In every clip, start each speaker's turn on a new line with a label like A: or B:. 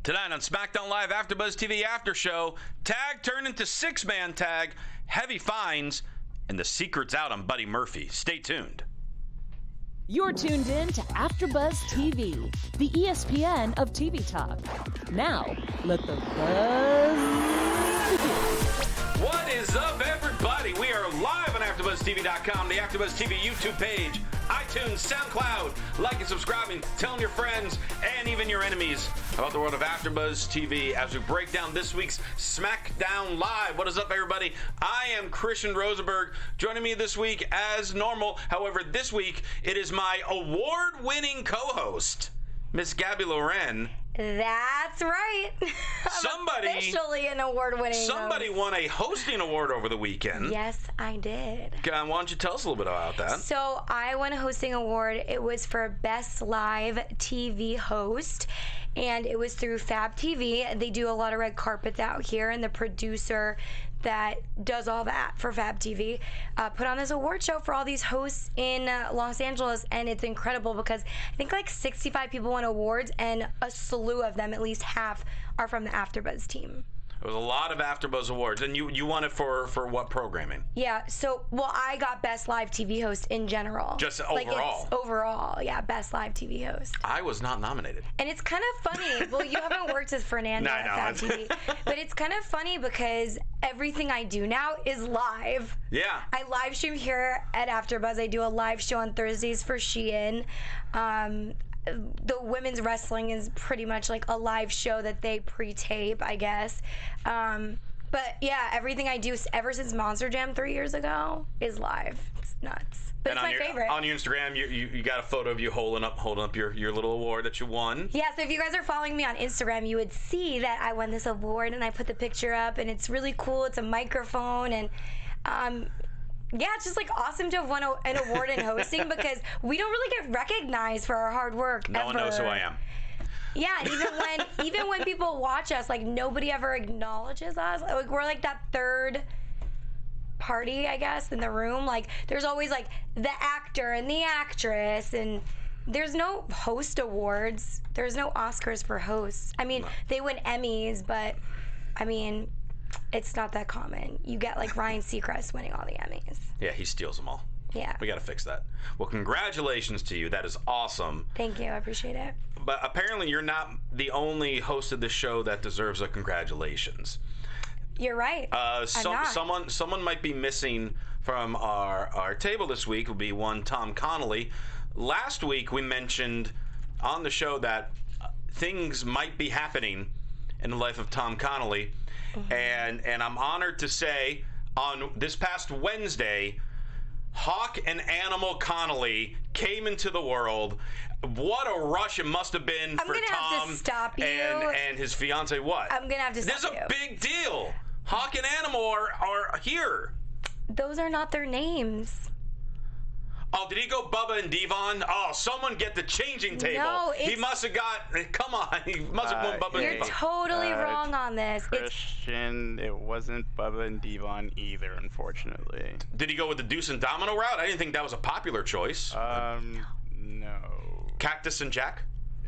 A: Tonight on SmackDown Live AfterBuzz TV After Show, tag turned into six-man tag, heavy fines, and the secret's out on Buddy Murphy. Stay tuned.
B: You're tuned in to AfterBuzz TV, the ESPN of TV talk. Now, let the buzz begin.
A: What is up, everybody? We are live on AfterBuzzTV.com, the AfterBuzz TV YouTube page, iTunes, SoundCloud. Like and subscribing, telling your friends and even your enemies about the world of AfterBuzz TV as we break down this week's SmackDown Live. What is up, everybody? I am Christian Rosenberg. Joining me this week as normal. However, this week it is my award-winning co-host, Miss Gabby Loren.
C: That's right.
A: Somebody
C: officially an award-winning.
A: Somebody won a hosting award over the weekend.
C: Yes, I did.
A: Why don't you tell us a little bit about that?
C: So I won a hosting award. It was for Best Live TV Host, and it was through Fab TV. They do a lot of red carpets out here, and the producer that does all that for Fab TV put on this award show for all these hosts in Los Angeles, and it's incredible because I think like 65 people won awards, and a slew of them, at least half, are from the AfterBuzz team.
A: It was a lot of AfterBuzz awards, and you won it for what programming?
C: Yeah, so, well, I got Best Live TV Host in general.
A: Just overall?
C: Like it's overall, yeah, Best Live TV Host.
A: I was not nominated.
C: And it's kind of funny. Well, you haven't worked with Fernando at Fab TV. But it's kind of funny because everything I do now is live.
A: Yeah.
C: I live stream here at AfterBuzz. I do a live show on Thursdays for Shein. The women's wrestling is pretty much like a live show that they pre-tape, I guess. But yeah, everything I do ever since Monster Jam 3 years ago is live. It's nuts. But
A: and
C: it's my favorite.
A: On your Instagram, you got a photo of you holding up your little award that you won.
C: Yeah, so if you guys are following me on Instagram, you would see that I won this award, and I put the picture up, and it's really cool. It's a microphone, and yeah, it's just like awesome to have won an award in hosting because we don't really get recognized for our hard work.
A: No
C: ever.
A: one knows who I am.
C: Yeah, even when people watch us, like nobody ever acknowledges us. Like we're like that third party, I guess, in the room. Like there's always like the actor and the actress, and there's no host awards. There's no Oscars for hosts. I mean, they win Emmys, but I mean, it's not that common. You get like Ryan Seacrest winning all the Emmys.
A: Yeah, he steals them all.
C: Yeah.
A: We got to fix that. Well, congratulations to you. That is awesome.
C: Thank you. I appreciate it.
A: But apparently you're not the only host of this show that deserves a congratulations.
C: You're right. I'm not.
A: Someone might be missing from our table this week would be one Tom Connolly. Last week we mentioned on the show that things might be happening in the life of Tom Connolly. Mm-hmm. And I'm honored to say on this past Wednesday, Hawk and Animal Connolly came into the world. What a rush it must have been for Tom
C: have to stop you.
A: And his fiance. What?
C: I'm gonna have to stop you.
A: This is a big deal. Hawk and Animal are here.
C: Those are not their names.
A: Oh, did he go Bubba and Devon? Oh, someone get the changing table.
C: No,
A: he must have got. Come on, he must have gone Bubba and Devon.
C: You're totally wrong on this.
D: Christian, it wasn't Bubba and Devon either, unfortunately.
A: Did he go with the Deuce and Domino route? I didn't think that was a popular choice.
D: No.
A: Cactus and Jack?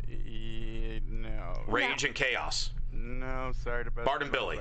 D: No.
A: Rage and Chaos?
D: No, sorry to bust.
A: Bart and Billy?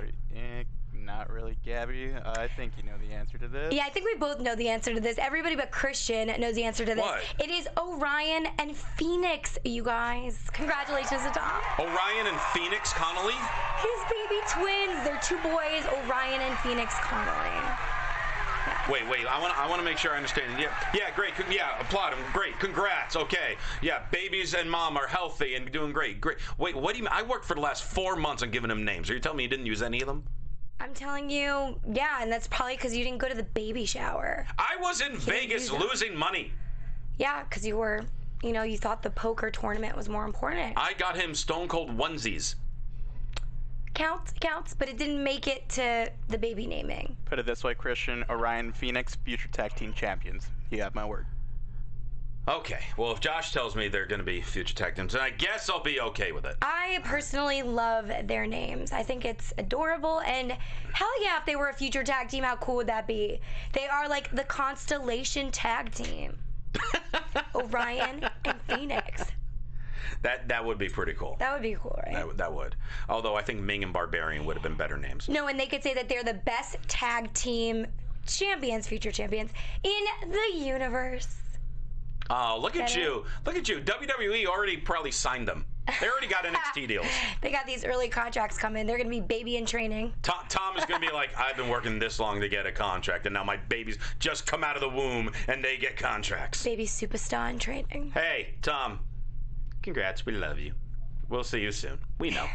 D: Not really, Gabby. I think you know the answer to this.
C: Yeah, I think we both know the answer to this. Everybody but Christian knows the answer to this.
A: What?
C: It is Orion and Phoenix, you guys. Congratulations to Tom.
A: Orion and Phoenix Connolly?
C: His baby twins. They're two boys, Orion and Phoenix Connolly. Yeah.
A: Wait. I want to make sure I understand. Yeah, great. Yeah, applaud him. Great. Congrats. Okay. Yeah, babies and mom are healthy and doing great. Great. Wait, what do you mean? I worked for the last 4 months on giving them names. Are you telling me you didn't use any of them?
C: I'm telling you, yeah, and that's probably because you didn't go to the baby shower.
A: I was in Vegas losing money.
C: Yeah, because you were, you thought the poker tournament was more important.
A: I got him Stone Cold onesies.
C: Counts, but it didn't make it to the baby naming.
D: Put it this way, Christian, Orion, Phoenix, future tag team champions. You have my word.
A: Okay, well, if Josh tells me they're going to be future tag teams, then I guess I'll be okay with it.
C: I personally love their names. I think it's adorable, and hell yeah, if they were a future tag team, how cool would that be? They are like the Constellation tag team. Orion and Phoenix.
A: That would be pretty cool.
C: That would be cool, right?
A: That would. Although I think Ming and Barbarian would have been better names.
C: No, and they could say that they're the best tag team champions, future champions, in the universe.
A: Oh, look at you. Look at you. WWE already probably signed them. They already got NXT deals.
C: They got these early contracts coming. They're going to be baby in training.
A: Tom is going to be like, I've been working this long to get a contract, and now my babies just come out of the womb, and they get contracts.
C: Baby superstar in training.
A: Hey, Tom, congrats. We love you. We'll see you soon. We know.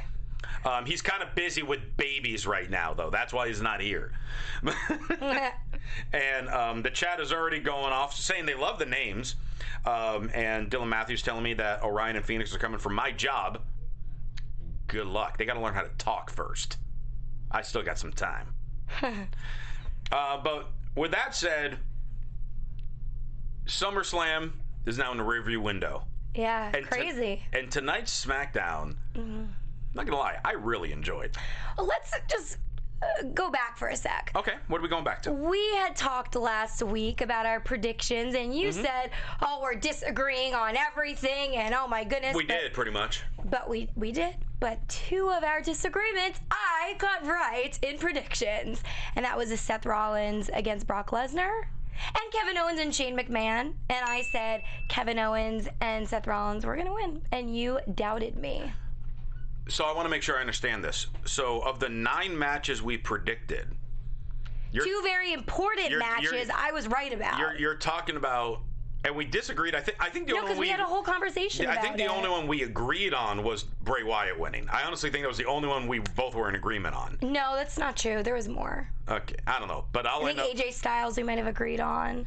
A: He's kind of busy with babies right now, though. That's why he's not here. And the chat is already going off, saying they love the names. And Dylan Matthews telling me that Orion and Phoenix are coming for my job. Good luck. They got to learn how to talk first. I still got some time. But with that said, SummerSlam is now in the rearview window.
C: Yeah, and crazy.
A: And tonight's SmackDown, I'm not going to lie, I really enjoyed.
C: Let's just go back for a sec.
A: Okay, what are we going back to?
C: We had talked last week about our predictions, and you said, oh, we're disagreeing on everything, and oh my goodness.
A: We did, pretty much.
C: But we did. But two of our disagreements, I got right in predictions. And that was the Seth Rollins against Brock Lesnar, and Kevin Owens and Shane McMahon. And I said Kevin Owens and Seth Rollins were going to win, and you doubted me.
A: So I want to make sure I understand this. So of the 9 matches we predicted,
C: two very important matches I was right about.
A: You're talking about, and we disagreed. I think the only one
C: we had a whole conversation about it.
A: I think the only one we agreed on was Bray Wyatt winning. I honestly think that was the only one we both were in agreement on.
C: No, that's not true. There was more.
A: Okay, I don't know, but I
C: think AJ Styles we might have agreed on.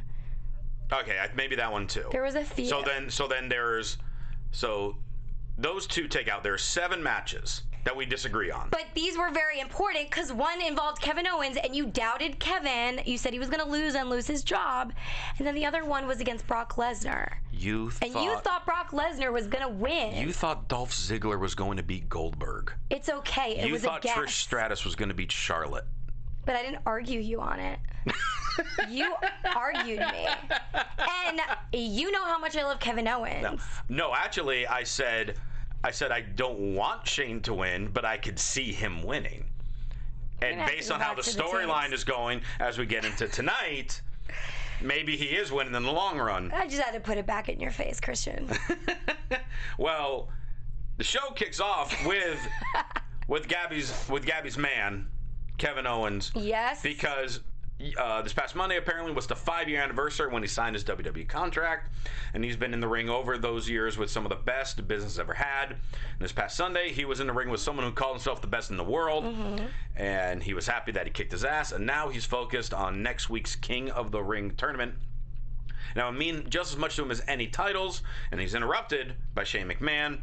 A: Okay, maybe that one too.
C: There was a few.
A: So then there's those two take out. There are 7 matches that we disagree on.
C: But these were very important because one involved Kevin Owens, and you doubted Kevin. You said he was going to lose his job. And then the other one was against Brock Lesnar. You thought Brock Lesnar was going to win.
A: You thought Dolph Ziggler was going to beat Goldberg.
C: It's okay. It was a guess.
A: You thought Trish Stratus was going to beat Charlotte.
C: But I didn't argue you on it. You argued me. And you know how much I love Kevin Owens.
A: No, actually, I said I don't want Shane to win, but I could see him winning. And based on how the storyline is going as we get into tonight, maybe he is winning in the long run.
C: I just had to put it back in your face, Christian.
A: Well, the show kicks off with Gabby's man, Kevin Owens.
C: Yes.
A: Because this past Monday apparently was the 5-year anniversary when he signed his WWE contract, and he's been in the ring over those years with some of the best the business ever had. And this past Sunday, he was in the ring with someone who called himself the best in the world, and he was happy that he kicked his ass, and now he's focused on next week's King of the Ring tournament. Now, I mean just as much to him as any titles, and he's interrupted by Shane McMahon.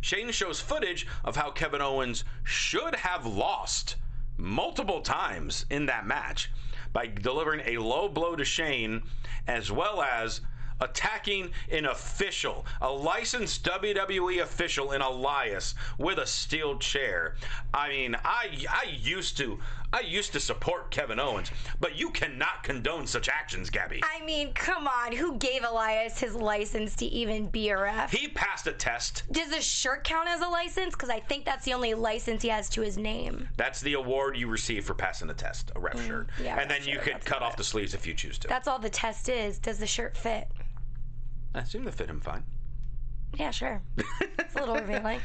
A: Shane shows footage of how Kevin Owens should have lost multiple times in that match by delivering a low blow to Shane, as well as attacking an official, a licensed WWE official in Elias with a steel chair. I mean, I used to support Kevin Owens, but you cannot condone such actions, Gabby.
C: I mean, come on. Who gave Elias his license to even be a ref?
A: He passed a test.
C: Does the shirt count as a license? Because I think that's the only license he has to his name.
A: That's the award you receive for passing a test, a ref shirt.
C: Yeah,
A: and then you could cut off the sleeves if you choose to.
C: That's all the test is. Does the shirt fit?
A: I seem to fit him fine.
C: Yeah, sure. It's a little revealing.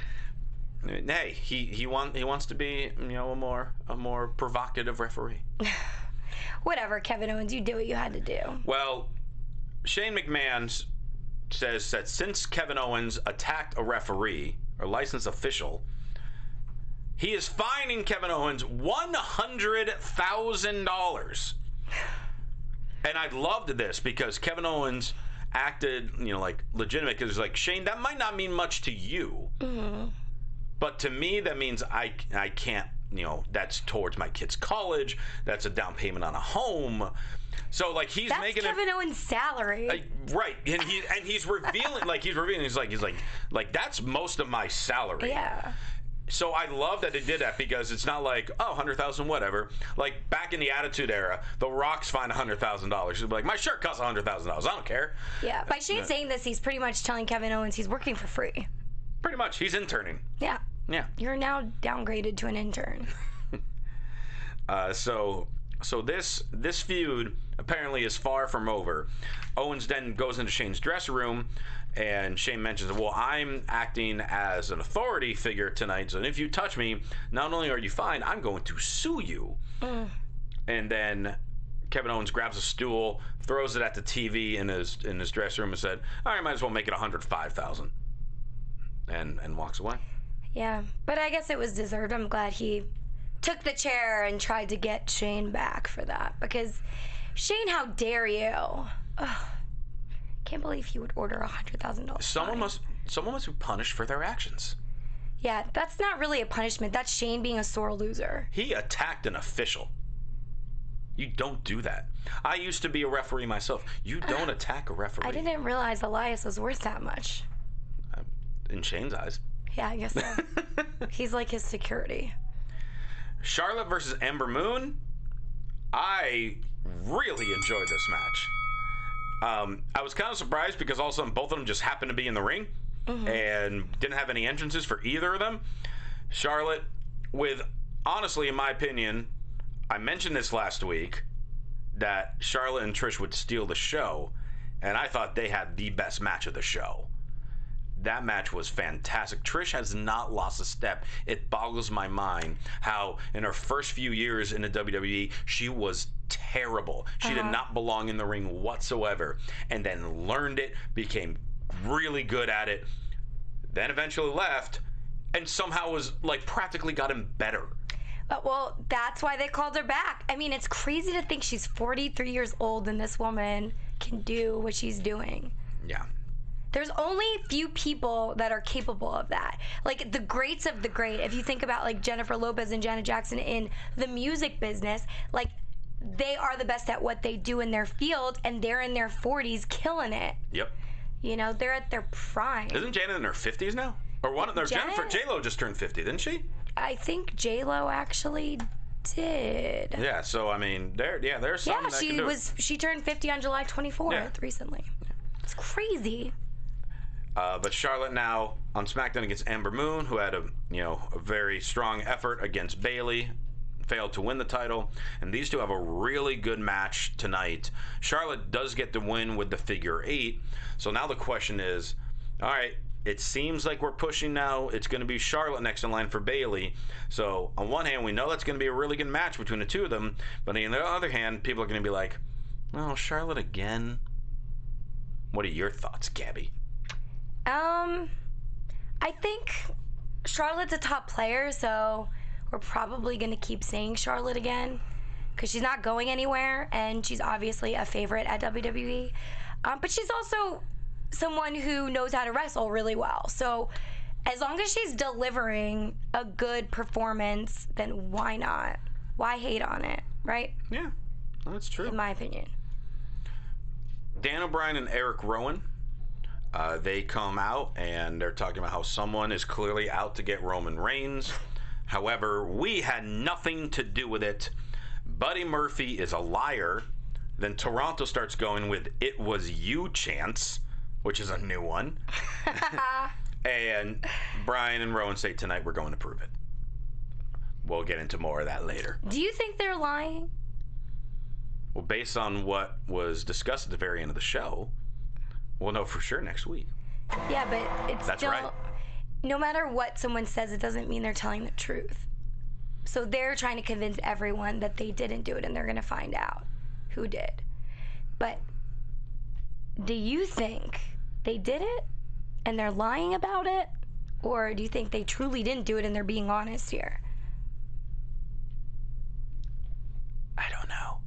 A: Hey, he wants to be, a more provocative referee.
C: Whatever, Kevin Owens, you did what you had to do.
A: Well, Shane McMahon says that since Kevin Owens attacked a referee or licensed official, he is fining Kevin Owens $100,000. And I loved this because Kevin Owens acted, like legitimate, because like, Shane, that might not mean much to you, but to me that means I can't, that's towards my kid's college, that's a down payment on a home. So like that's making
C: Kevin Owens' salary,
A: right? And he's revealing, he's like that's most of my salary.
C: Yeah.
A: So I love that they did that because it's not like, oh, 100,000, whatever. Like back in the Attitude Era, The Rock's fined $100,000. He'd be like, my shirt costs $100,000. I don't care.
C: Yeah. By Shane saying this, he's pretty much telling Kevin Owens he's working for free.
A: Pretty much. He's interning.
C: Yeah.
A: Yeah.
C: You're now downgraded to an intern.
A: So this feud apparently is far from over. Owens then goes into Shane's dressing room, and Shane mentions, well, I'm acting as an authority figure tonight, so if you touch me, not only are you fined, I'm going to sue you. And then Kevin Owens grabs a stool, throws it at the TV in his dressing room, and said, all right, might as well make it $105,000, and walks away.
C: Yeah, but I guess it was deserved. I'm glad he took the chair and tried to get Shane back for that, because Shane, how dare you? Ugh. Can't believe he would order $100,000.
A: Someone must be punished for their actions.
C: Yeah, that's not really a punishment. That's Shane being a sore loser.
A: He attacked an official. You don't do that. I used to be a referee myself. You don't attack a referee.
C: I didn't realize Elias was worth that much.
A: In Shane's eyes.
C: Yeah, I guess so. He's like his security.
A: Charlotte versus Ember Moon. I really enjoyed this match. I was kind of surprised because all of a sudden both of them just happened to be in the ring and didn't have any entrances for either of them. Charlotte, with, honestly, in my opinion, I mentioned this last week, that Charlotte and Trish would steal the show, and I thought they had the best match of the show. That match was fantastic. Trish has not lost a step. It boggles my mind how in her first few years in the WWE, she was terrible. She did not belong in the ring whatsoever. And then learned it, became really good at it, then eventually left, and somehow was like practically gotten better.
C: Well, that's why they called her back. I mean, it's crazy to think she's 43 years old and this woman can do what she's doing.
A: Yeah.
C: There's only few people that are capable of that. Like the greats of the great. If you think about like Jennifer Lopez and Janet Jackson in the music business, like they are the best at what they do in their field, and they're in their 40s killing it.
A: Yep.
C: You know, they're at their prime.
A: Isn't Janet in her 50s now? Or one? No, Jennifer J-Lo just turned 50, didn't she?
C: I think J-Lo actually did.
A: Yeah. So I mean, there's some.
C: Yeah,
A: that can do it.
C: she turned 50 on July 24th recently. It's crazy.
A: But Charlotte now on SmackDown against Ember Moon, who had a very strong effort against Bayley, failed to win the title, and these two have a really good match tonight. Charlotte does get the win with the figure 8, so now the question is, all right, it seems like we're pushing now. It's going to be Charlotte next in line for Bayley. So on one hand, we know that's going to be a really good match between the two of them, but on the other hand, people are going to be like, oh, Charlotte again? What are your thoughts, Gabby?
C: I think Charlotte's a top player, so we're probably going to keep saying Charlotte again because she's not going anywhere, and she's obviously a favorite at WWE. But she's also someone who knows how to wrestle really well. So as long as she's delivering a good performance, then why not? Why hate on it, right?
A: Yeah, that's true.
C: In my opinion.
A: Dan O'Brien and Eric Rowan. They come out and they're talking about how someone is clearly out to get Roman Reigns. However, we had nothing to do with it. Buddy Murphy is a liar. Then Toronto starts going with "It was you" chants, which is a new one. And Bryan and Rowan say tonight we're going to prove it. We'll get into more of that later.
C: Do you think they're lying?
A: Well, based on what was discussed at the very end of the show, we'll know for sure next week.
C: Yeah, but it's
A: That's
C: still,
A: right.
C: No matter what someone says, it doesn't mean they're telling the truth. So they're trying to convince everyone that they didn't do it, and they're going to find out who did. But do you think they did it and they're lying about it? Or do you think they truly didn't do it and they're being honest here?
A: I don't know.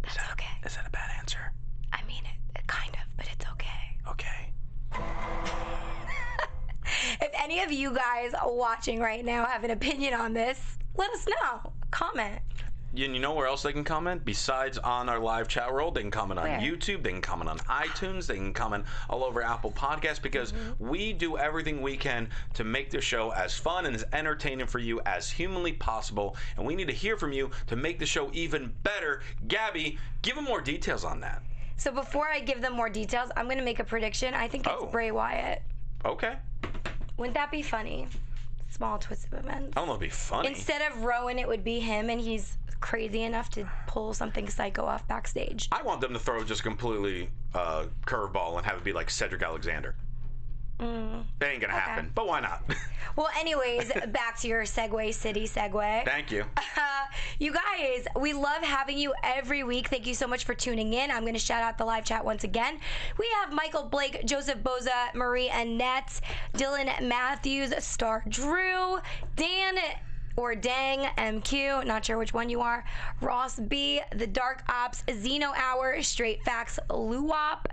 C: That's okay.
A: Is that a bad answer?
C: I mean, it kind of, but it's okay.
A: Okay.
C: If any of you guys watching right now have an opinion on this, let us know. Comment.
A: You know where else they can comment? Besides on our live chat roll, they can comment on
C: Where?
A: YouTube, they can comment on iTunes, they can comment all over Apple Podcasts, because we do everything we can to make the show as fun and as entertaining for you as humanly possible, and we need to hear from you to make the show even better. Gabby, give them more details on that.
C: So before I give them more details, I'm going to make a prediction. I think it's Bray Wyatt.
A: Okay.
C: Wouldn't that be funny? Small twist of events.
A: I don't know if it'd be funny.
C: Instead of Rowan, it would be him, and he's crazy enough to pull something psycho off backstage.
A: I want them to throw just completely curveball and have it be like Cedric Alexander. That ain't gonna happen, but why not?
C: Well, anyways, back to your Segway City segue.
A: Thank you.
C: You guys, we love having you every week. Thank you so much for tuning in. I'm going to shout out the live chat once again. We have Michael Blake, Joseph Boza, Marie Annette, Dylan Matthews, Star Drew, Dan or Dang MQ, not sure which one you are, Ross B, The Dark Ops, Zeno Hour, Straight Facts, Luwop,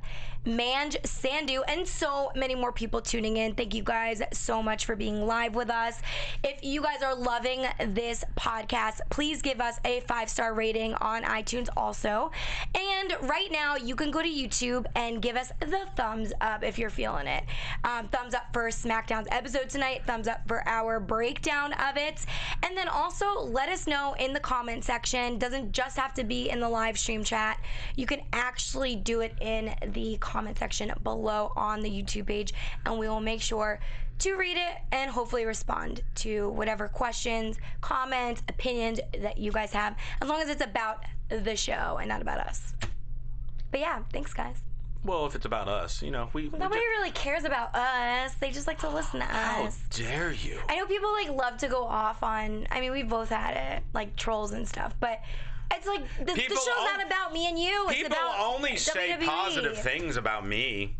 C: Manj, Sandu, and so many more people tuning in. Thank you guys so much for being live with us. If you guys are loving this podcast, please give us a 5-star rating on iTunes also. And right now, you can go to YouTube and give us the thumbs up if you're feeling it. Thumbs up for SmackDown's episode tonight, thumbs up for our breakdown of it. And then also let us know in the comment section. Doesn't just have to be in the live stream chat. You can actually do it in the comment section below on the YouTube page, and we will make sure to read it and hopefully respond to whatever questions, comments, opinions that you guys have, as long as it's about the show and not about us. But yeah, thanks guys.
A: Well, if it's about us, you know,
C: Nobody really cares about us. They just like to listen to us.
A: How dare you?
C: I know people like love to go off on, I mean, we've both had it, like trolls and stuff, but it's like, the show's not about me and you. It's
A: people
C: about
A: only say
C: WWE.
A: positive things about me.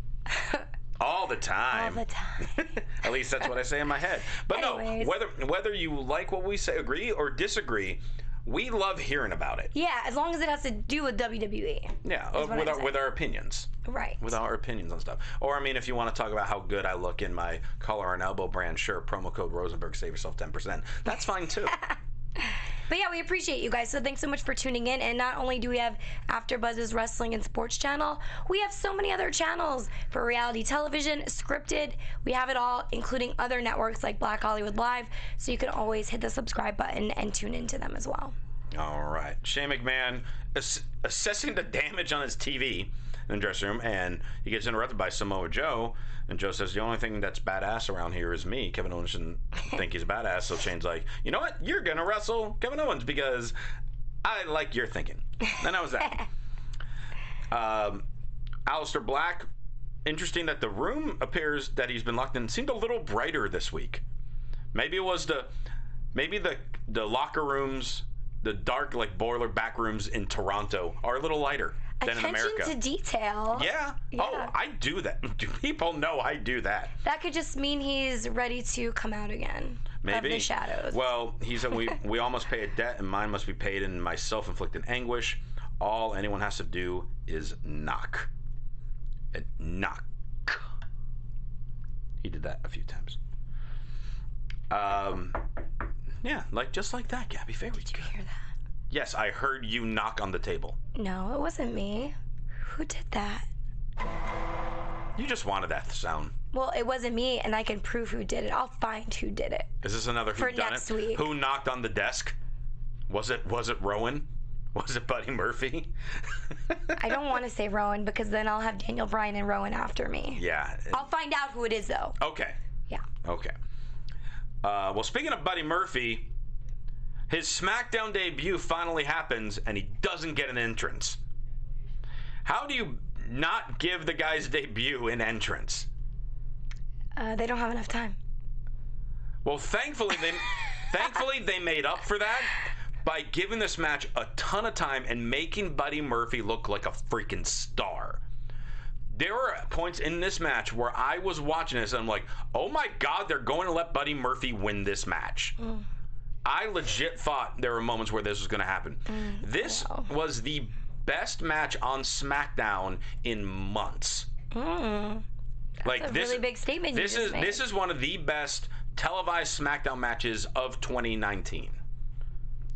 A: All the time.
C: All the time.
A: At least that's what I say in my head. But
C: Anyways.
A: no, whether you like what we say, agree or disagree, we love hearing about it.
C: Yeah, as long as it has to do with WWE.
A: Yeah,
C: is what I'm saying.
A: with our opinions.
C: Right.
A: With our opinions on stuff. Or, I mean, if you want to talk about how good I look in my collar and elbow brand shirt, promo code Rosenberg, save yourself 10%. That's fine, too.
C: But yeah, we appreciate you guys. So thanks so much for tuning in. And not only do we have AfterBuzz's Wrestling and Sports channel, we have so many other channels for reality television, scripted. We have it all, including other networks like Black Hollywood Live. So you can always hit the subscribe button and tune into them as well.
A: All right. Shane McMahon assessing the damage on his TV in the dressing room, and he gets interrupted by Samoa Joe, and Joe says, the only thing that's badass around here is me. Kevin Owens shouldn't think he's badass, so Shane's like, you know what? You're going to wrestle Kevin Owens because I like your thinking. And that was that. Aleister Black, interesting that the room appears that he's been locked in seemed a little brighter this week. Maybe it was the locker rooms, the dark, like, boiler back rooms in Toronto are a little lighter than in America.
C: Attention to detail.
A: Yeah. Oh, I do that. Do people know I do that? That
C: could just mean he's ready to come out again.
A: Maybe.
C: Of the shadows.
A: Well, he said we all must pay a debt, and mine must be paid in my self-inflicted anguish. All anyone has to do is knock. And knock. He did that a few times. Yeah, just like that, Gabby Faye.
C: Did you hear that?
A: Yes, I heard you knock on the table.
C: No, it wasn't me. Who did that?
A: You just wanted that sound.
C: Well, it wasn't me, and I can prove who did it. I'll find who did it.
A: Is this another who
C: for
A: done
C: next
A: it?
C: week?
A: Who knocked on the desk? Was it Rowan? Was it Buddy Murphy?
C: I don't want to say Rowan because then I'll have Daniel Bryan and Rowan after me.
A: Yeah.
C: I'll find out who it is, though.
A: Okay.
C: Yeah.
A: Okay. Well, speaking of Buddy Murphy, his SmackDown debut finally happens, and he doesn't get an entrance. How do you not give the guy's debut an entrance?
C: They don't have enough time.
A: Well, thankfully they made up for that by giving this match a ton of time and making Buddy Murphy look like a freaking star. There were points in this match where I was watching this and I'm like, oh my God, they're going to let Buddy Murphy win this match. I legit thought there were moments where this was going to happen. This was the best match on SmackDown in months.
C: That's a really big statement you just made.
A: This is one of the best televised SmackDown matches of 2019.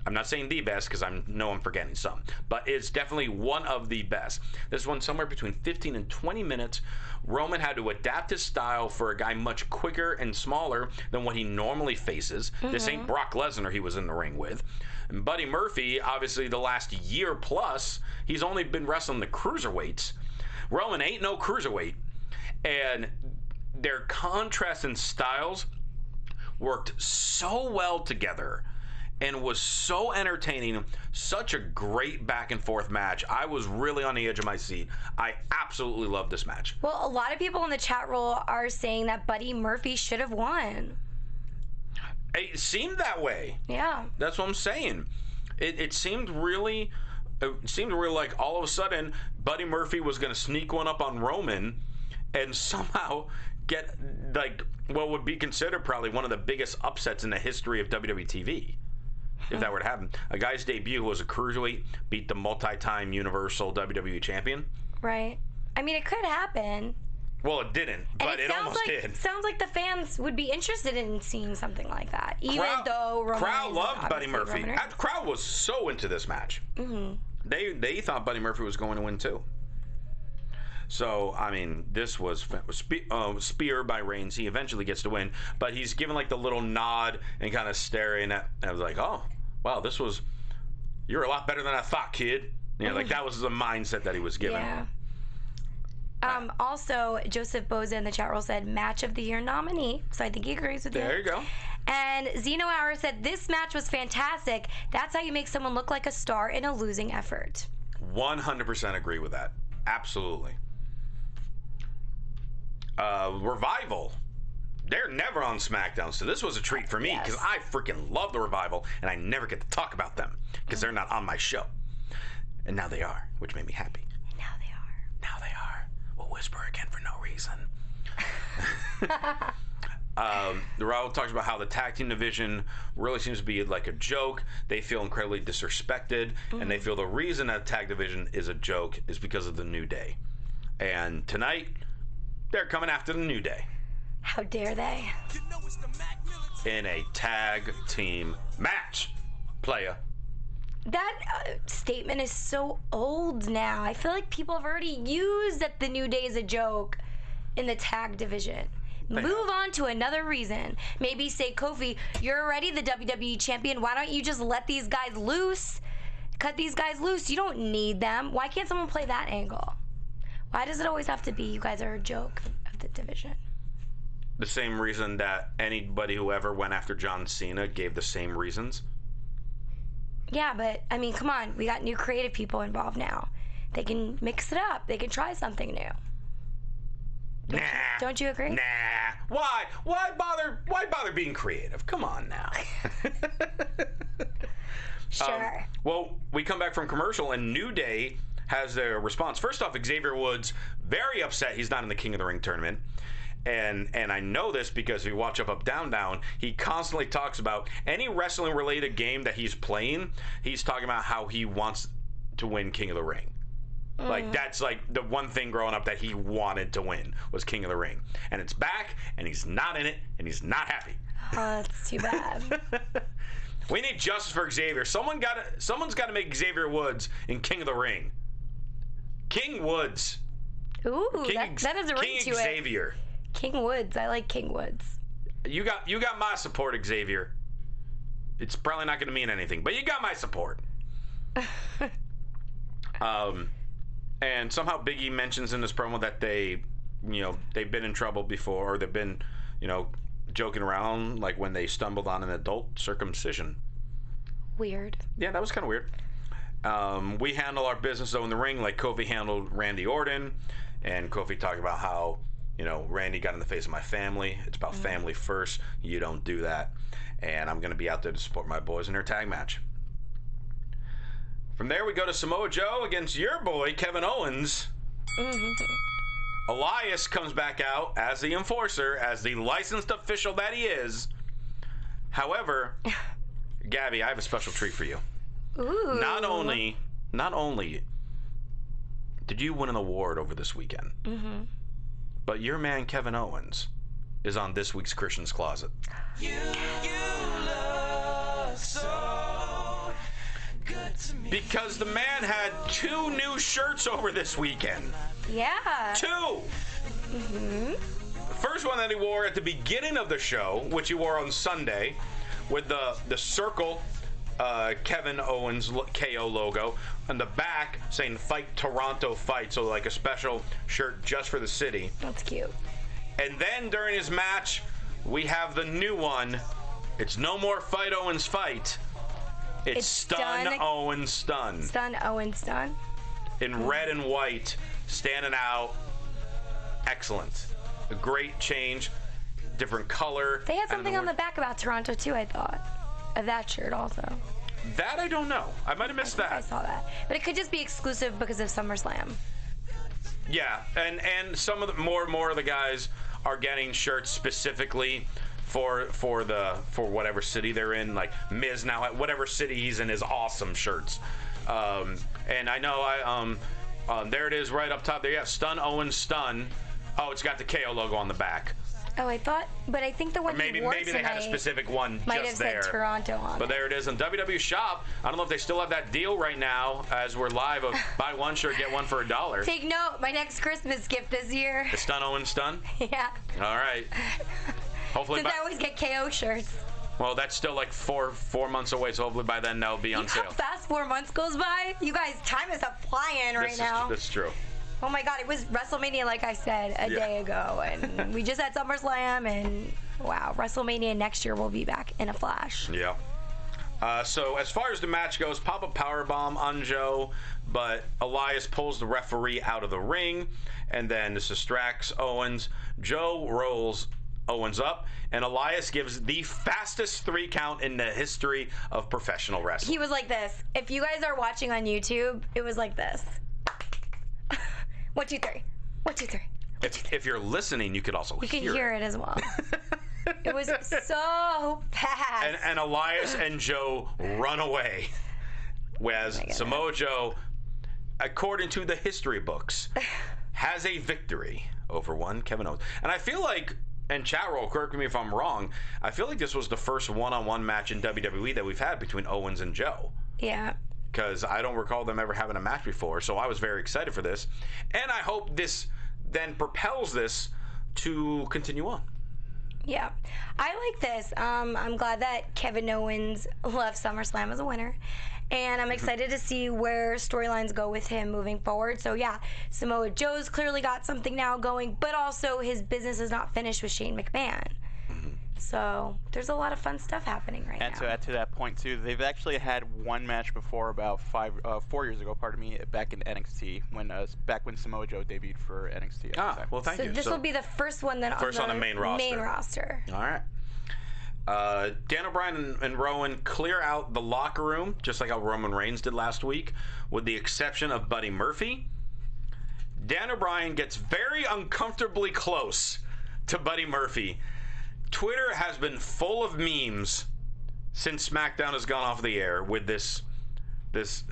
A: I'm not saying the best because I know I'm forgetting some, but it's definitely one of the best. This one somewhere between 15 and 20 minutes. Roman had to adapt his style for a guy much quicker and smaller than what he normally faces. This ain't Brock Lesnar he was in the ring with. And Buddy Murphy, obviously the last year plus, he's only been wrestling the cruiserweights. Roman ain't no cruiserweight. And their contrast in styles worked so well together and was so entertaining. Such a great back and forth match. I was really on the edge of my seat. I absolutely loved this match.
C: Well, a lot of people in the chat room are saying that Buddy Murphy should have won.
A: It seemed that way.
C: Yeah.
A: That's what I'm saying. It seemed really like all of a sudden Buddy Murphy was going to sneak one up on Roman and somehow get like what would be considered probably one of the biggest upsets in the history of WWE TV. If that were to happen. A guy's debut who was a cruiserweight beat the multi-time Universal WWE champion.
C: Right. I mean, it could happen.
A: Well, it didn't, but it almost did.
C: Sounds like the fans would be interested in seeing something like that, even though Roman
A: crowd loved Buddy Murphy. The crowd was so into this match. They thought Buddy Murphy was going to win too. So, I mean, this was spear by Reigns. He eventually gets to win, but he's given like the little nod and kind of staring at. I was like, oh, wow, you're a lot better than I thought, kid. You know, like that was the mindset that he was given.
C: Yeah. Also, Joseph Boza in the chat room said match of the year nominee, so I think he agrees with you.
A: There you go.
C: And Zeno Hour said this match was fantastic. That's how you make someone look like a star in a losing effort.
A: 100% agree with that. Absolutely. Revival. They're never on SmackDown, so this was a treat for me because I freaking love the Revival, and I never get to talk about them because they're not on my show. And now they are, which made me happy.
C: Now they are.
A: Now they are. We'll whisper again for no reason. The Revival talks about how the tag team division really seems to be like a joke. They feel incredibly disrespected, and they feel the reason that tag division is a joke is because of the New Day. And tonight, they're coming after the New Day.
C: How dare they?
A: In a tag team match. Playa.
C: That statement is so old now. I feel like people have already used that the New Day is a joke in the tag division. Move on to another reason. Maybe say, Kofi, you're already the WWE champion. Why don't you just let these guys loose? Cut these guys loose. You don't need them. Why can't someone play that angle? Why does it always have to be you guys are a joke of the division?
A: The same reason that anybody who ever went after John Cena gave the same reasons.
C: Yeah, but, I mean, come on. We got new creative people involved now. They can mix it up. They can try something new. Don't you agree?
A: Nah. Why? Why bother being creative? Come on now.
C: Sure.
A: Well, we come back from commercial and New Day has their response. First off, Xavier Woods, very upset he's not in the King of the Ring tournament. And I know this because if you watch Up, Up, Down, Down, he constantly talks about any wrestling-related game that he's playing, he's talking about how he wants to win King of the Ring. Like, that's like the one thing growing up that he wanted to win was King of the Ring. And it's back, and he's not in it, and he's not happy.
C: Oh, that's too bad.
A: We need justice for Xavier. Someone's got to make Xavier Woods in King of the Ring. King Woods.
C: Ooh, that has a ring
A: King
C: to
A: Xavier.
C: it. King Woods. I like King Woods.
A: You got my support, Xavier. It's probably not going to mean anything, but you got my support. And somehow Big E mentions in this promo that they've been in trouble before, or they've been, joking around, like when they stumbled on an adult circumcision.
C: Weird.
A: Yeah, that was kind of weird. We handle our business, though, in the ring like Kofi handled Randy Orton. And Kofi talked about how, Randy got in the face of my family. It's about family first. You don't do that. And I'm going to be out there to support my boys in their tag match. From there, we go to Samoa Joe against your boy, Kevin Owens. Elias comes back out as the enforcer, as the licensed official that he is. However, Gabby, I have a special treat for you.
C: Ooh.
A: Not only did you win an award over this weekend, but your man Kevin Owens is on this week's Christian's Closet.
E: You love so.
A: because the man had 2 new shirts over this weekend.
C: Yeah.
A: 2! Mm-hmm. The first one that he wore at the beginning of the show, which he wore on Sunday, with the circle Kevin Owens KO logo on the back saying "Fight Toronto Fight," so like a special shirt just for the city.
C: That's cute.
A: And then during his match, we have the new one. It's no more Fight Owens Fight. It's Stun Owens Stun.
C: Stun Owens Stun.
A: In red and white, standing out. Excellent. A great change. Different color.
C: They had something on the back about Toronto too, I thought. Of that shirt also.
A: That I don't know. I might have missed that.
C: I saw that. But it could just be exclusive because of SummerSlam.
A: Yeah, and some of the more and more of the guys are getting shirts specifically for whatever city they're in. Like Miz now, whatever city he's in, is awesome shirts. And I know there it is right up top there. Yeah, Stun Owens Stun. Oh, it's got the KO logo on the back.
C: Oh, I think the one
A: maybe they had a specific one
C: might
A: just
C: have
A: there.
C: said Toronto on
A: But there it is on WWE Shop. I don't know if they still have that deal right now as we're live of buy one shirt, get one for $1.
C: Take note, my next Christmas gift this year.
A: The Stun Owens Stun?
C: Yeah.
A: All right. Hopefully
C: Since I always get KO shirts.
A: Well, that's still like four months away, so hopefully by then they'll be on sale.
C: How fast 4 months goes by? You guys, time is flying right now.
A: This is true.
C: Oh my God, it was WrestleMania, like I said, a day ago, and we just had SummerSlam, and wow, WrestleMania next year will be back in a flash.
A: Yeah. So as far as the match goes, pop-up powerbomb on Joe, but Elias pulls the referee out of the ring, and then this distracts Owens. Joe rolls Owens up, and Elias gives the fastest 3 count in the history of professional wrestling.
C: He was like this. If you guys are watching on YouTube, it was like this. 1, 2, 3. 1, 2, 3.
A: If you're listening, you could also hear it.
C: You can hear it as well. It was so fast.
A: And Elias and Joe run away. Whereas Samoa Joe, according to the history books, has a victory over one Kevin Owens. And I feel like, and chat roll, correct me if I'm wrong, I feel like this was the first one-on-one match in WWE that we've had between Owens and Joe.
C: Yeah.
A: Because I don't recall them ever having a match before, so I was very excited for this. And I hope this then propels this to continue on.
C: Yeah, I like this. I'm glad that Kevin Owens left SummerSlam as a winner. And I'm excited to see where storylines go with him moving forward. So yeah, Samoa Joe's clearly got something now going, but also his business is not finished with Shane McMahon. So there's a lot of fun stuff happening right now.
D: And to add to that point too, they've actually had one match before about 4 years ago, back in NXT back when Samoa Joe debuted for NXT.
A: Well, thank you.
C: So this will be the first one then
A: on the main roster. All right. Daniel Bryan and Rowan clear out the locker room, just like how Roman Reigns did last week, with the exception of Buddy Murphy. Daniel Bryan gets very uncomfortably close to Buddy Murphy. Twitter has been full of memes since SmackDown has gone off the air with this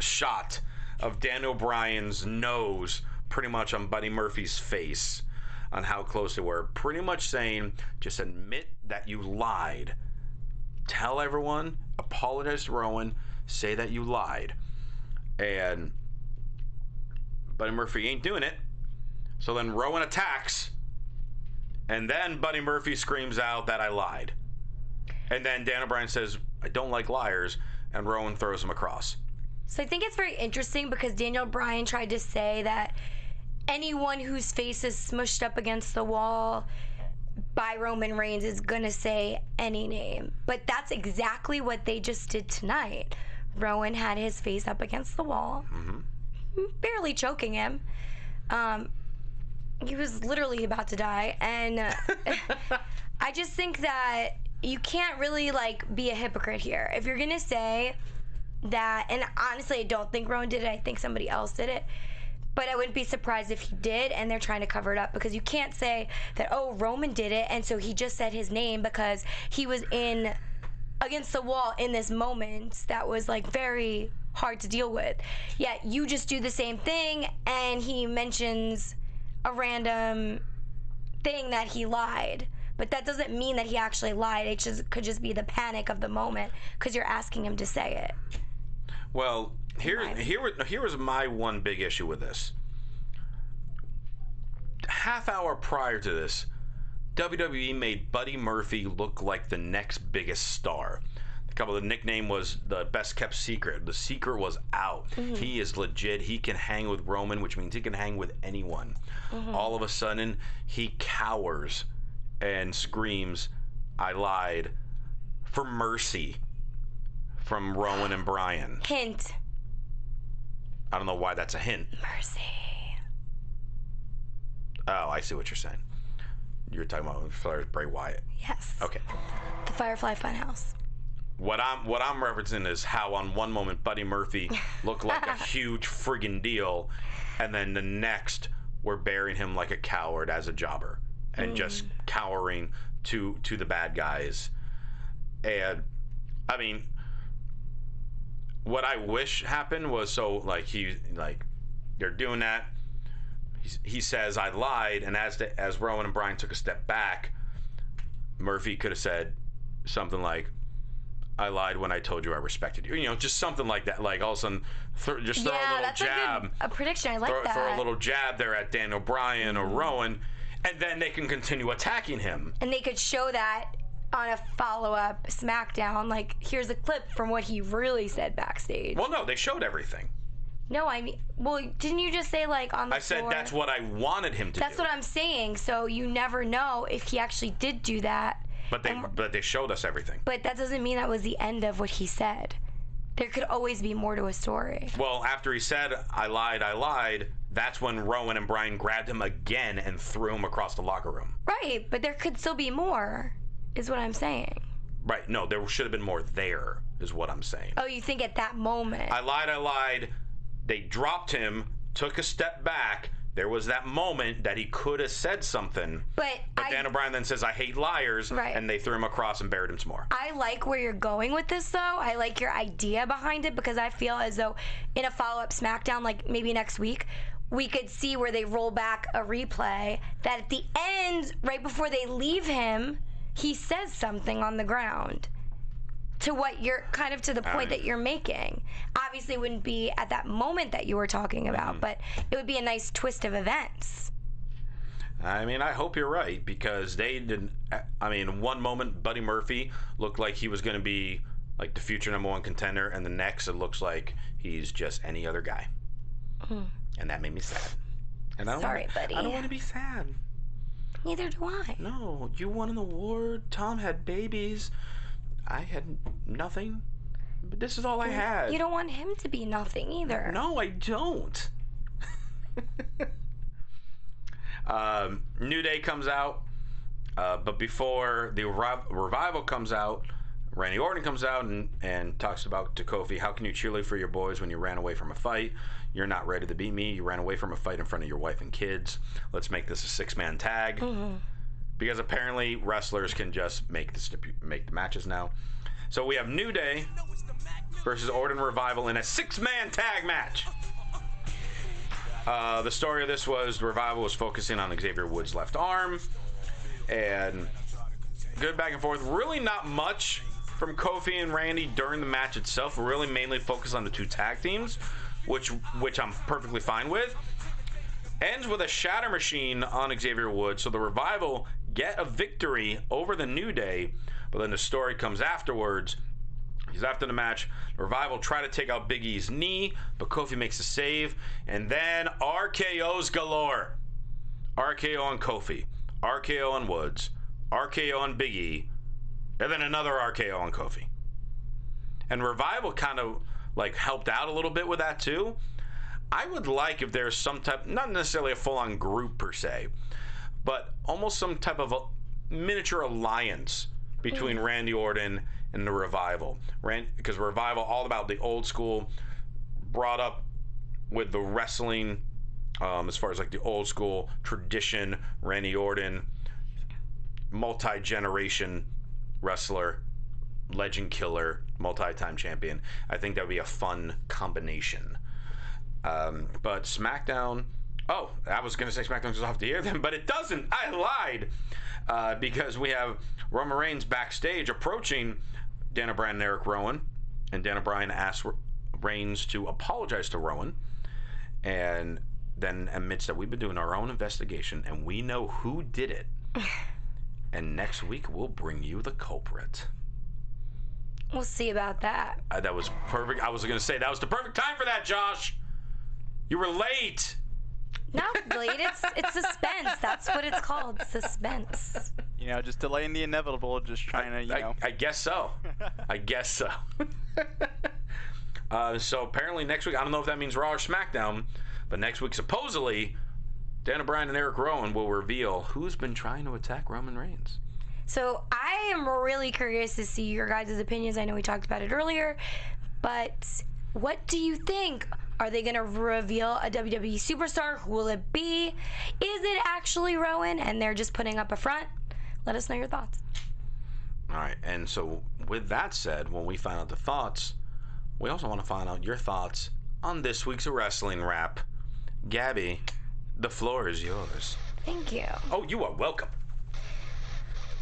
A: shot of Daniel Bryan's nose pretty much on Buddy Murphy's face on how close they were. Pretty much saying, just admit that you lied. Tell everyone, apologize to Rowan, say that you lied. And Buddy Murphy ain't doing it. So then Rowan attacks. And then Buddy Murphy screams out that I lied. And then Daniel Bryan says, I don't like liars, and Rowan throws him across.
C: So I think it's very interesting because Daniel Bryan tried to say that anyone whose face is smushed up against the wall by Roman Reigns is going to say any name. But that's exactly what they just did tonight. Rowan had his face up against the wall, barely choking him. He was literally about to die, and I just think that you can't really be a hypocrite here. If you're gonna say that, and honestly I don't think Rowan did it, I think somebody else did it, but I wouldn't be surprised if he did and they're trying to cover it up, because you can't say that, oh, Roman did it and so he just said his name because he was in against the wall in this moment that was very hard to deal with. Yet you just do the same thing and he mentions a random thing that he lied, but that doesn't mean that he actually lied. It could just be the panic of the moment because you're asking him to say it.
A: Well, here was my one big issue with this. Half hour prior to this, WWE made Buddy Murphy look like the next biggest star. A couple of the nickname was the best kept secret. The secret was out. He is legit. He can hang with Roman, which means he can hang with anyone. All of a sudden, he cowers and screams, "I lied," for mercy from Rowan and Bryan.
C: Hint.
A: I don't know why that's a hint.
C: Mercy.
A: Oh, I see what you're saying. You're talking about Bray Wyatt.
C: Yes.
A: Okay.
C: The Firefly Funhouse.
A: What I'm referencing is how on one moment Buddy Murphy looked like a huge friggin' deal, and then the next we're burying him like a coward as a jobber and just cowering to the bad guys. And I mean, what I wish happened was they're doing that. He says, "I lied," and as Rowan and Bryan took a step back, Murphy could have said something like, "I lied when I told you I respected you." You know, just something like that. Like all of a sudden, throw a little jab.
C: A prediction. I like that.
A: Throw a little jab there at Daniel Bryan or Rowan, and then they can continue attacking him.
C: And they could show that on a follow-up SmackDown. Like, here's a clip from what he really said backstage.
A: Well, no, they showed everything.
C: No, I mean, well, didn't you just say, like, on the floor?
A: I said that's what I wanted him to do.
C: That's what I'm saying. So you never know if he actually did do that.
A: But they showed us everything.
C: But that doesn't mean that was the end of what he said. There could always be more to a story.
A: Well, after he said, I lied, that's when Rowan and Bryan grabbed him again and threw him across the locker room.
C: Right, but there could still be more, is what I'm saying.
A: Right, no, there should have been more there, is what I'm saying.
C: Oh, you think at that moment.
A: I lied. They dropped him, took a step back. There was that moment that he could have said something. But Daniel Bryan then says, "I hate liars,"
C: right.
A: And they threw him across and buried him some more.
C: I like where you're going with this, though. I like your idea behind it, because I feel as though in a follow-up SmackDown, like maybe next week, we could see where they roll back a replay that at the end, right before they leave him, he says something on the ground. To what you're kind of to the point that you're making. Obviously, it wouldn't be at that moment that you were talking about, but it would be a nice twist of events.
A: I mean, I hope you're right, because they didn't. I mean, one moment Buddy Murphy looked like he was going to be like the future #1 contender, and the next it looks like he's just any other guy, and that made me sad. And
C: Sorry, buddy.
A: I don't want to be sad.
C: Neither do I.
A: No, you won an award. Tom had babies. I had nothing, but this is all I had.
C: You don't want him to be nothing either.
A: No, I don't. New Day comes out, but before the Revival comes out, Randy Orton comes out and talks about to Kofi, "How can you cheerlead for your boys when you ran away from a fight? You're not ready to beat me. You ran away from a fight in front of your wife and kids. Let's make this a 6-man tag." Because apparently wrestlers can just make the matches now. So we have New Day versus Orton Revival in a 6-man tag match. The story of this was the Revival was focusing on Xavier Woods' left arm, and good back and forth. Really not much from Kofi and Randy during the match itself. Really mainly focused on the two tag teams, which I'm perfectly fine with. Ends with a shatter machine on Xavier Woods, so the Revival get a victory over the New Day, but then the story comes afterwards. Because after the match, the Revival try to take out Big E's knee, but Kofi makes a save, and then RKO's galore. RKO on Kofi, RKO on Woods, RKO on Big E, and then another RKO on Kofi. And Revival kind of like helped out a little bit with that too. I would like if there's some type, not necessarily a full-on group per se, but almost some type of a miniature alliance between Randy Orton and the Revival. Because Revival, all about the old school, brought up with the wrestling, as far as like the old school tradition. Randy Orton, multi-generation wrestler, legend killer, multi-time champion. I think that would be a fun combination. But SmackDown, I was going to say SmackDown goes off the air then, but it doesn't. I lied. Because we have Roman Reigns backstage approaching Daniel Bryan and Eric Rowan, and Daniel Bryan asks Reigns to apologize to Rowan, and then admits that we've been doing our own investigation and we know who did it. And next week we'll bring you the culprit.
C: We'll see about that.
A: That was perfect. I was going to say that was the perfect time for that, Josh. You were late.
C: Not late. It's suspense. That's what it's called. Suspense.
D: You know, just delaying the inevitable. Just trying to, you know.
A: I guess so. I guess so. So apparently next week, I don't know if that means Raw or SmackDown, but next week supposedly, Dana Bryan and Eric Rowan will reveal who's been trying to attack Roman Reigns.
C: So I am really curious to see your guys' opinions. I know we talked about it earlier, but what do you think? Are they going to reveal a WWE superstar? Who will it be? Is it actually Rowan and they're just putting up a front? Let us know your thoughts.
A: All right, and so with that said, when we find out the thoughts, we also want to find out your thoughts on this week's Wrestling Wrap. Gabby, the floor is yours.
C: Thank you.
A: Oh, you are welcome.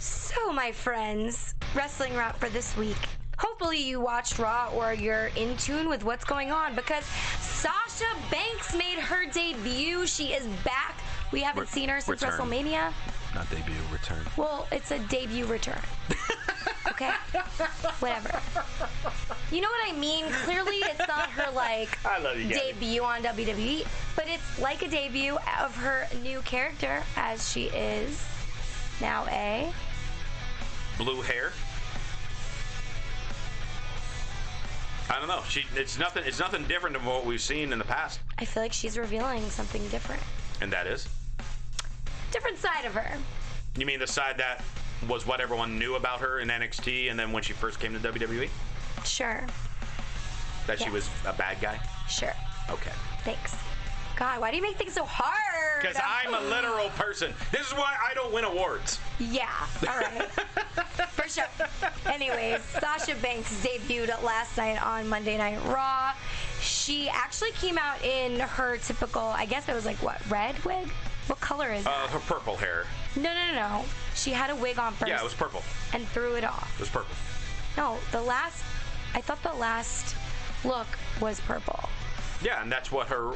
C: So, my friends, Wrestling Wrap for this week. Hopefully you watched Raw or you're in tune with what's going on because Sasha Banks made her debut. She is back. We haven't seen her since
A: return.
C: WrestleMania.
A: Not debut, return.
C: Well, it's a debut return. Okay? Whatever. You know what I mean? Clearly it's not her, like,
A: I love you, Gabby.
C: debut on WWE, but it's like a debut of her new character as she is now a...
A: Blue hair. I don't know. It's nothing different than what we've seen in the past.
C: I feel like she's revealing something different.
A: And that is?
C: Different side of her.
A: You mean the side that was what everyone knew about her in NXT and then when she first came to WWE?
C: Sure.
A: That she was a bad guy?
C: Sure.
A: Okay.
C: Thanks. God, why do you make things so hard?
A: Because I'm a literal person. This is why I don't win awards.
C: Yeah, all right. For sure. Anyways, Sasha Banks debuted last night on Monday Night Raw. She actually came out in her typical, I guess it was like, what, red wig? What color is that?
A: Her purple hair.
C: No. She had a wig on first.
A: Yeah, it was purple.
C: And threw it off.
A: It was purple.
C: No, I thought the last look was purple.
A: Yeah, and that's what her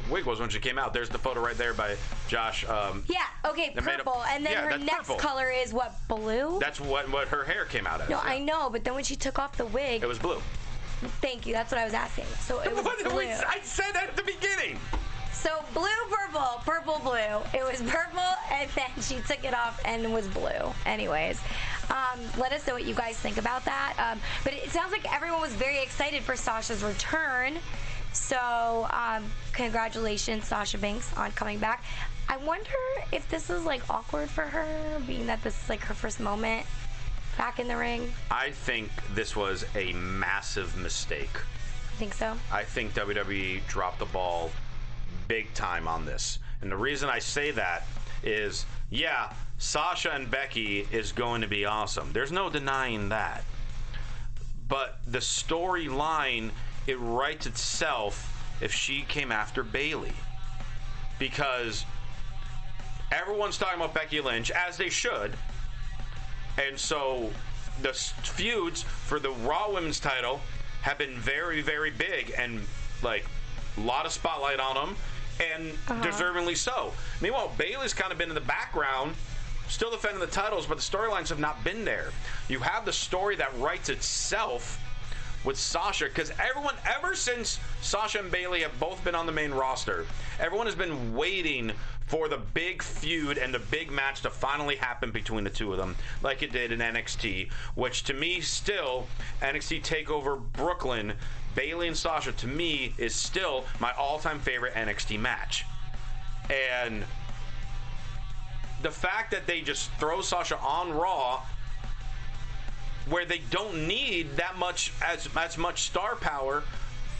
A: wig was when she came out. There's the photo right there by Josh.
C: Yeah, okay, purple. And then her next color is what, blue?
A: That's what her hair came out as.
C: No,
A: yeah.
C: I know, but then when she took off the wig...
A: It was blue.
C: Thank you, that's what I was asking. So it was blue.
A: I said that at the beginning.
C: So blue, purple, blue. It was purple, and then she took it off and was blue. Anyways, let us know what you guys think about that. But it sounds like everyone was very excited for Sasha's return. So congratulations, Sasha Banks, on coming back. I wonder if this is like awkward for her, being that this is like her first moment back in the ring.
A: I think this was a massive mistake.
C: You think so?
A: I think WWE dropped the ball big time on this. And the reason I say that is, yeah, Sasha and Becky is going to be awesome. There's no denying that. But the storyline, it writes itself if she came after Bayley. Because everyone's talking about Becky Lynch, as they should. And so the feuds for the Raw Women's title have been very, very big and, like, a lot of spotlight on them, and deservingly so. Meanwhile, Bayley's kind of been in the background, still defending the titles, but the storylines have not been there. You have the story that writes itself with Sasha, because everyone, ever since Sasha and Bayley have both been on the main roster, everyone has been waiting for the big feud and the big match to finally happen between the two of them, like it did in NXT, which to me still, NXT TakeOver Brooklyn, Bayley and Sasha, to me, is still my all-time favorite NXT match. And the fact that they just throw Sasha on Raw, where they don't need that much, as much star power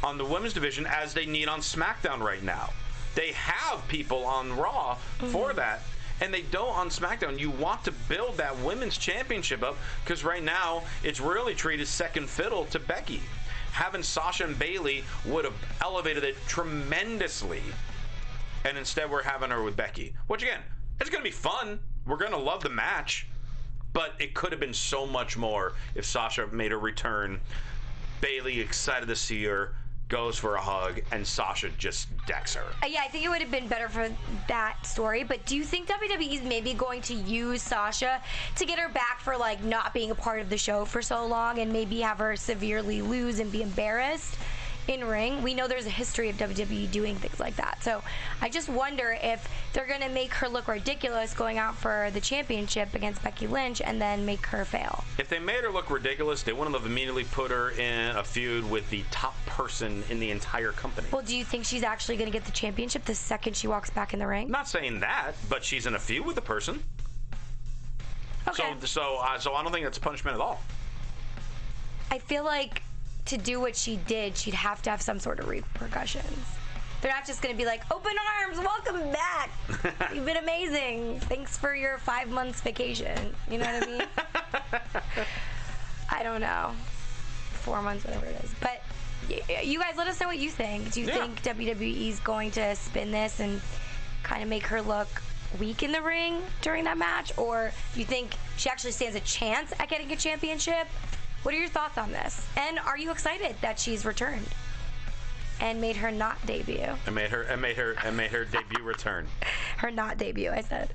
A: on the women's division as they need on SmackDown right now. They have people on Raw for that, and they don't on SmackDown. You want to build that women's championship up, because right now it's really treated second fiddle to Becky. Having Sasha and Bayley would have elevated it tremendously, and instead we're having her with Becky, which again, it's going to be fun. We're going to love the match, but it could have been so much more if Sasha made a return. Bayley, excited to see her. goes for a hug, and Sasha just decks her.
C: Yeah, I think it would have been better for that story, but do you think WWE's maybe going to use Sasha to get her back for, like, not being a part of the show for so long and maybe have her severely lose and be embarrassed in ring? We know there's a history of WWE doing things like that, so I just wonder if they're going to make her look ridiculous going out for the championship against Becky Lynch and then make her fail.
A: If they made her look ridiculous, they wouldn't have immediately put her in a feud with the top person in the entire company.
C: Well, do you think she's actually going to get the championship the second she walks back in the ring?
A: I'm not saying that, but she's in a feud with the person.
C: Okay.
A: So I don't think that's punishment at all.
C: I feel like to do what she did, she'd have to have some sort of repercussions. They're not just going to be like, open arms, welcome back. You've been amazing. Thanks for your 5 months vacation. You know what I mean? I don't know. 4 months, whatever it is. But you guys, let us know what you think. Do you think WWE's going to spin this and kind of make her look weak in the ring during that match? Or do you think she actually stands a chance at getting a championship? What are your thoughts on this? And are you excited that she's returned and made her not debut?
A: I made her debut return.
C: Her not debut, I said.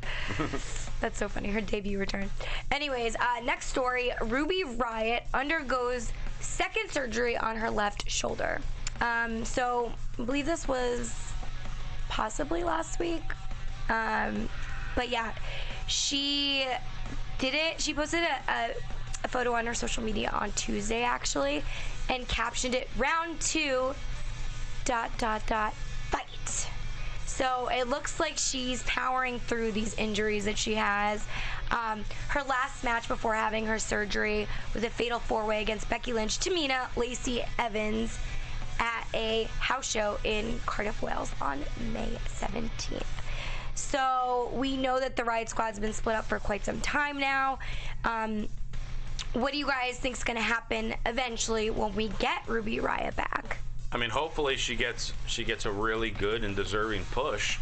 C: That's so funny. Her debut return. Anyways, next story. Riott undergoes second surgery on her left shoulder. So I believe this was possibly last week. But yeah, she did it. She posted a photo on her social media on Tuesday, actually, and captioned it, "Round 2, ... fight." So it looks like she's powering through these injuries that she has. Her last match before having her surgery was a fatal 4-way against Becky Lynch, Tamina, Lacey Evans at a house show in Cardiff, Wales on May 17th. So we know that the Riott Squad's been split up for quite some time now. What do you guys think is going to happen eventually when we get Ruby Riott back?
A: I mean, hopefully she gets a really good and deserving push.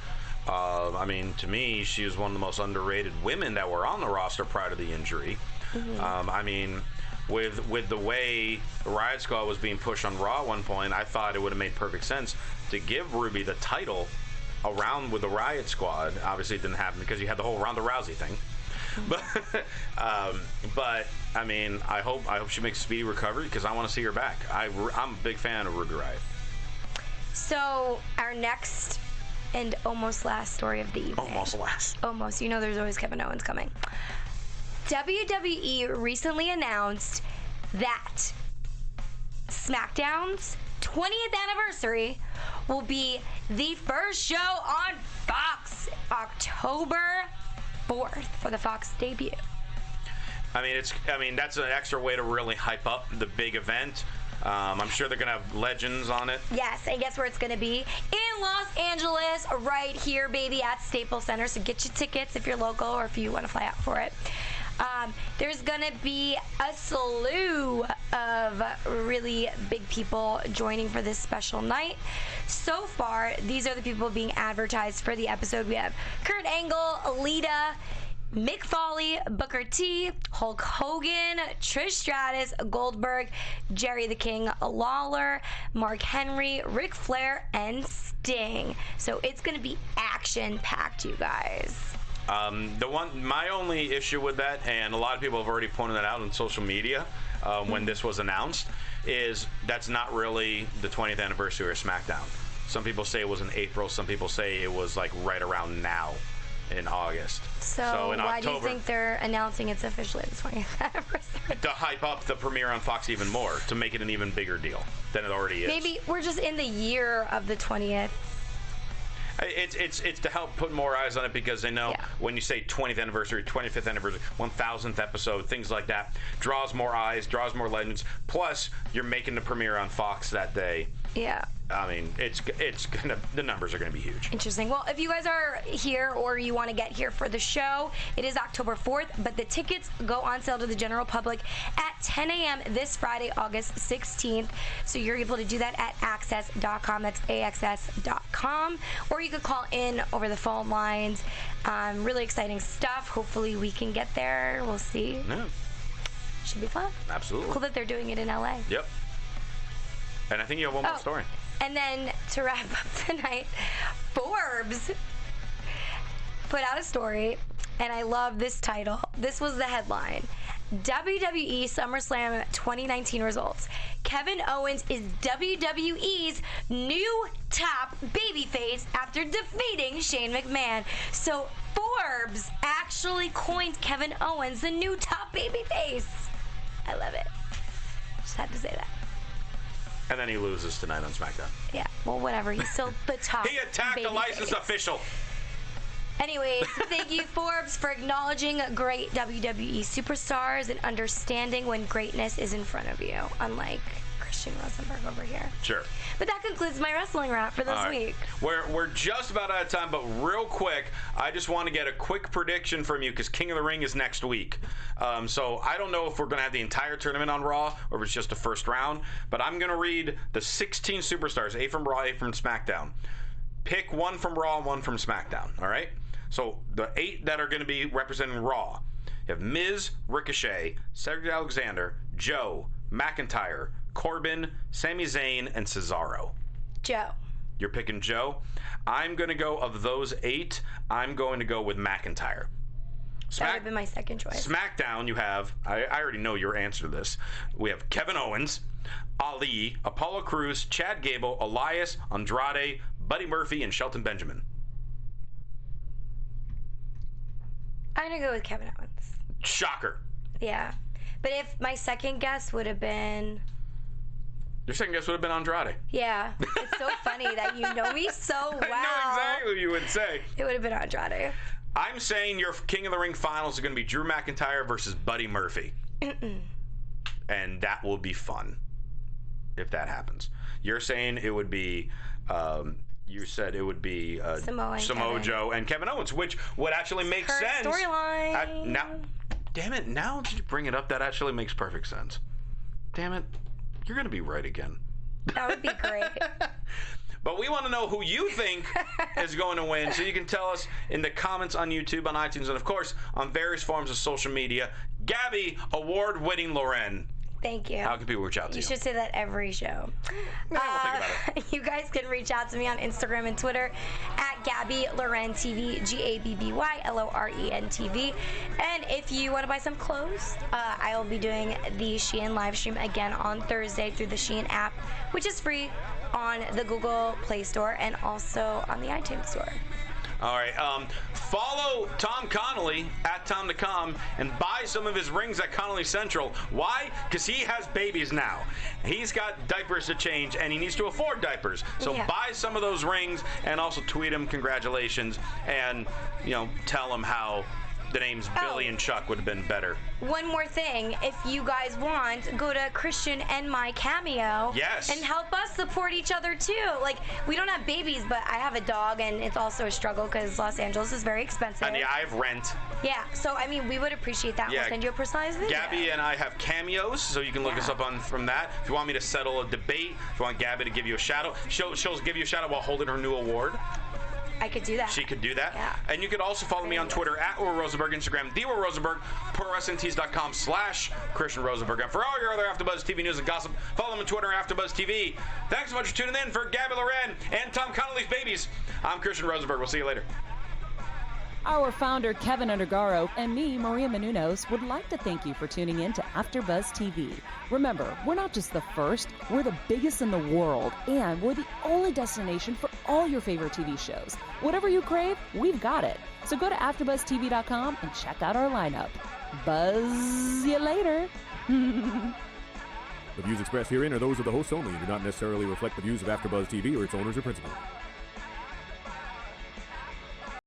A: I mean, to me, she was one of the most underrated women that were on the roster prior to the injury. Mm-hmm. I mean, with the way the Riott Squad was being pushed on Raw at one point, I thought it would have made perfect sense to give Ruby the title around with the Riott Squad. Obviously, it didn't happen because you had the whole Ronda Rousey thing. But I mean, I hope she makes a speedy recovery because I want to see her back. I'm a big fan of Ruby Riott.
C: So our next and almost last story of the evening.
A: Almost last.
C: Almost. You know, there's always Kevin Owens coming. WWE recently announced that SmackDown's 20th anniversary will be the first show on Fox, October 4th for the Fox debut.
A: I mean, that's an extra way to really hype up the big event. I'm sure they're gonna have legends on it.
C: Yes, and guess where it's gonna be? In Los Angeles, right here, baby, at Staples Center. So get your tickets if you're local or if you want to fly out for it. There's gonna be a slew of really big people joining for this special night. So far, these are the people being advertised for the episode. We have Kurt Angle, Alita, Mick Foley, Booker T, Hulk Hogan, Trish Stratus, Goldberg, Jerry the King Lawler, Mark Henry, Ric Flair, and Sting. So it's going to be action-packed, you guys.
A: My only issue with that, and a lot of people have already pointed that out on social media when this was announced, is that's not really the 20th anniversary of SmackDown. Some people say it was in April. Some people say it was like right around now. In August.
C: So
A: in
C: why
A: October,
C: do you think they're announcing it's officially the 20th anniversary?
A: To hype up the premiere on Fox even more, to make it an even bigger deal than it already is.
C: Maybe we're just in the year of the 20th.
A: It's to help put more eyes on it because they know when you say 20th anniversary, 25th anniversary, 1000th episode, things like that, draws more eyes, draws more legends. Plus, you're making the premiere on Fox that day.
C: Yeah.
A: I mean, the numbers are gonna be huge.
C: Interesting. Well, if you guys are here or you want to get here for the show, it is October 4th, but the tickets go on sale to the general public at 10 a.m. this Friday, August 16th. So you're able to do that at axs.com. That's axs.com. Or you could call in over the phone lines. Really exciting stuff. Hopefully we can get there. We'll see.
A: Yeah.
C: Should be fun.
A: Absolutely.
C: Cool that they're doing it in LA.
A: Yep. And I think you have one more story.
C: And then to wrap up tonight, Forbes put out a story, and I love this title. This was the headline. WWE SummerSlam 2019 results. Kevin Owens is WWE's new top babyface after defeating Shane McMahon. So Forbes actually coined Kevin Owens the new top babyface. I love it. Just had to say that.
A: And then he loses tonight on SmackDown.
C: Yeah, well, whatever. He's still the top.
A: He attacked a licensed official.
C: Anyways, thank you, Forbes, for acknowledging great WWE superstars and understanding when greatness is in front of you, unlike Christian Rosenberg over here.
A: Sure.
C: But that concludes my wrestling wrap for this week.
A: We're just about out of time, but real quick, I just want to get a quick prediction from you because King of the Ring is next week. So I don't know if we're going to have the entire tournament on Raw or if it's just the first round, but I'm going to read the 16 superstars, 8 from Raw, 8 from SmackDown. Pick 1 from Raw and 1 from SmackDown, all right? So the 8 that are going to be representing Raw, you have Miz, Ricochet, Cedric Alexander, Joe, McIntyre, Corbin, Sami Zayn, and Cesaro.
C: Joe.
A: You're picking Joe? I'm going to go, of those 8, I'm going to go with McIntyre.
C: That would have been my second choice.
A: SmackDown, you have, I already know your answer to this. We have Kevin Owens, Ali, Apollo Crews, Chad Gable, Elias, Andrade, Buddy Murphy, and Shelton Benjamin.
C: I'm going to go with Kevin Owens.
A: Shocker.
C: Yeah. But if my second guess would have been...
A: Your second guess would have been Andrade.
C: Yeah. It's so funny that you know me so well.
A: I know exactly what you would say.
C: It would have been Andrade.
A: I'm saying your King of the Ring finals are going to be Drew McIntyre versus Buddy Murphy. And that will be fun if that happens. You're saying it would be... you said it would be Samoa Joe and Kevin Owens, which would actually make sense.
C: Storyline.
A: Now, damn it! Now that you bring it up, that actually makes perfect sense. Damn it! You're gonna be right again.
C: That would be great.
A: But we want to know who you think is going to win, so you can tell us in the comments on YouTube, on iTunes, and of course on various forms of social media. Gabby, award-winning Loren.
C: Thank you.
A: How can people reach out to you?
C: You should say that every show.
A: Yeah, we'll think about it.
C: You guys can reach out to me on Instagram and Twitter at Gabby Loren TV, GabbyLoren TV. And if you want to buy some clothes, I will be doing the Shein live stream again on Thursday through the Shein app, which is free on the Google Play Store and also on the iTunes Store.
A: All right. Follow Tom Connolly at Tom2Com and buy some of his rings at Connolly Central. Why? Because he has babies now. He's got diapers to change, and he needs to afford diapers. So buy some of those rings and also tweet him congratulations and, tell him how the names Billy and Chuck would have been better.
C: One more thing. If you guys want, go to Christian and my Cameo.
A: Yes.
C: And help us support each other, too. Like, we don't have babies, but I have a dog, and it's also a struggle because Los Angeles is very expensive.
A: And I have rent.
C: Yeah. So, we would appreciate that.
A: Yeah.
C: We'll send you a personalized video.
A: Gabby and I have cameos, so you can look us up from that. If you want me to settle a debate, if you want Gabby to give you a shout-out, she'll give you a shout-out while holding her new award.
C: I could do that.
A: She could do that.
C: Yeah.
A: And you could also follow me on Twitter at Will Rosenberg, Instagram, The Will Rosenberg, ProWrestlingTees.com/Christian Rosenberg. And for all your other AfterBuzz TV news and gossip, follow them on Twitter, AfterBuzz TV. Thanks so much for tuning in. For Gabby Loren and Tom Connolly's babies, I'm Christian Rosenberg. We'll see you later.
B: Our founder, Kevin Undergaro, and me, Maria Menounos, would like to thank you for tuning in to AfterBuzz TV. Remember, we're not just the first, we're the biggest in the world, and we're the only destination for all your favorite TV shows. Whatever you crave, we've got it. So go to AfterBuzzTV.com and check out our lineup. Buzz you later.
E: The views expressed herein are those of the hosts only and do not necessarily reflect the views of AfterBuzz TV or its owners or principals.